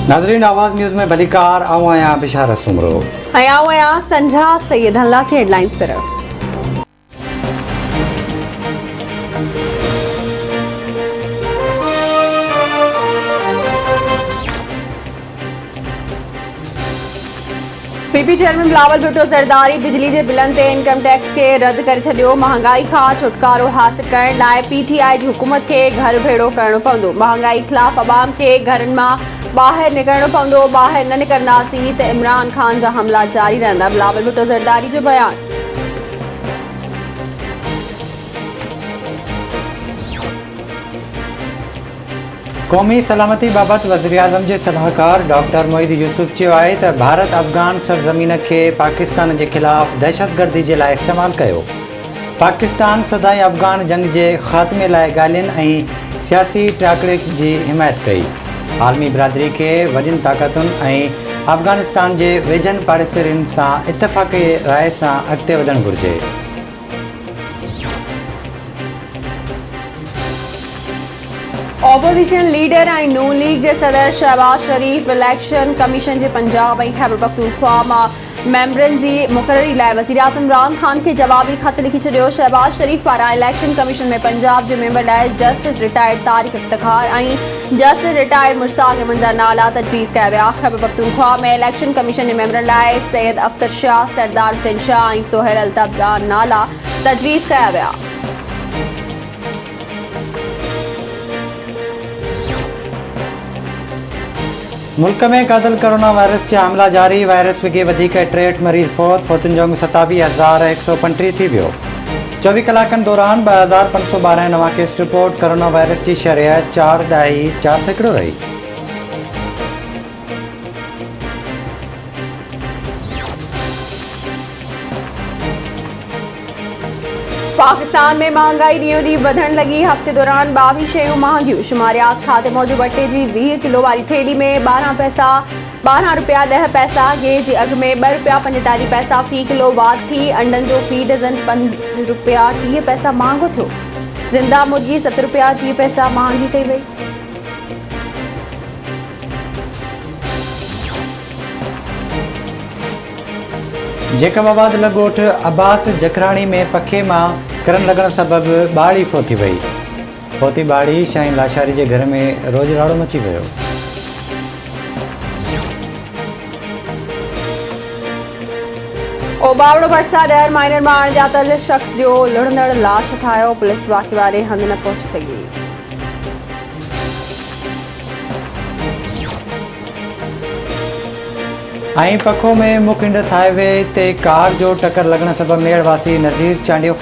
नाज़रीन, आवाज़ न्यूज़ में भलीकार आऊं आहियां बिशारत सुमरो। संझा सैयद हल्लासी हेडलाइंस तरफ। पीपी चेयरमैन बिलावल भुट्टो ज़रदारी बिजली के बिलन ते इनकम टैक्स के रद्द कर छॾियो। महांगाई खां छुटकारो हासिल करण लाइ पीटीआई जी हुकूमत के घर भेड़ो करणो पवंदो। महांगाई खिलाफ अवाम के घरनि मां ॿाहिरि निकिरणो पवंदो। ॿाहिरि न निकिरंदासीं त इमरान खान जा हमला जारी रहंदा। बिलावल भुट्टो ज़रदारी जो बयान। क़ौमी सलामती बाबत वज़ीर-ए-आज़म के सलाहकार डॉक्टर मोहिद यूसुफ चयो आहे त भारत अफ़गान सरज़मीन के पाकिस्तान के खिलाफ़ दहशतगर्दी के लाइ इस्तेमाल कयो। पाकिस्तान सदाई अफ़गान जंग के ख़ात्मे लाइ ॻाल्हियुनि ऐं सियासी टाकरे की हिमायत कई। आलमी बिरादरी के वॾियुनि ताक़तुनि ऐं अफ़गानिस्तान के वेझनि पाड़ेसरियुनि सां इत्तेफ़ाक़ी राय सां अॻिते वधणु घुरिजे। ऑपोजिशन लीडर और नून लीग के सदर शहबाज शरीफ इलेक्शन कमीशन के पंजाब और खैबर पख्तूनख्वा मेंबरन की मुक़ररी लाइ वज़ीर-ए-आज़म इमरान खान के जवाबी खत लिखी छॾियो। शहबाज शरीफ पारां इलेक्शन कमीशन में पंजाब के मेंबर लाइ जस्टिस रिटायर्ड तारिक इफ्तिखार और जस्टिस रिटायर्ड मुश्ताक अहमद जा नाला तजवीज़ कया विया। खैबर पख्तूनख्वा में इलेक्शन कमीशन के मेंबरन लाइ सैयद अफसर शाह, सरदार हुसैन शाह और सोहेल अल्ताफ़ जा नाला तजवीज़ कया विया। मुल्क में कातल कोरोना वायरस के हमला जारी। वायरस विगे 63 मरीज़ फोतुनि जो 27,135 थी वियो। 24 कलाकनि दौरान 2,512 नवां केस रिपोर्ट। कोरोना वायरस की शरह 4.4% रही। पाकिस्तान में महंगाई ॾींहों ॾींहुं वधण लगी। हफ़्ते दौरान 22 शयूं महांगियूं। शुमारियात खाते मौजूद अटे की 20 किलो वाली थैली में 12 रुपया 10 पैसा। गेह के अघ में 2 रुपया 45 पैसा फी किलो वाध थी। अंडन जो फी डज़न 5 रुपया 30 पैसा महांगो थियो। जिंदा मुर्गी 7 रुपया 30 पैसा महांगी कई वई। जेकबाबाद लगोठ अब्बास जखराणी में पखे मां करंट लगण सबबि बाड़ी फोती वई। फोती बाड़ी शाहीन लाशारी के घर में रोज राड़ो मची वियो। ओबावड़ो भरसा 10 माइनर में अणॼातल शख्स जो लुढ़ंदड़ लाश ठाहियो। पुलिस वाक़े वारे हंधि न पहुची सघी। पखो में मुकिंडस हाईवे ते कार जो टक्कर लगण सबब मेड़वासी नज़ीर चांडियो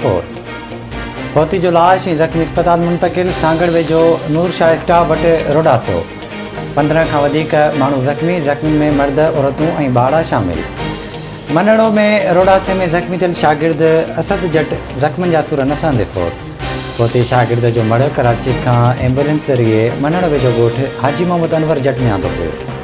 फोती जो लाश जख्मी अस्पताल मुंतकिल। सांगड़ वेझो नूर शाह स्टाफ वटि रोडासो। 15 खां वधीक माण्हू ज़ख्मी में मर्द औरतूं ऐं ॿार शामिल। मनड़ो में रोडासे में ज़ख्मी थियल शागिर्द असद जट ज़ख्मनि जा सुर न सहंदे फोती शागिर्द जो मड़ कराची खां एम्बुलेंस ज़रिए मनड़ वेझो ॻोठ हाजी मोहम्मद अनवर जट में आंदो पियो।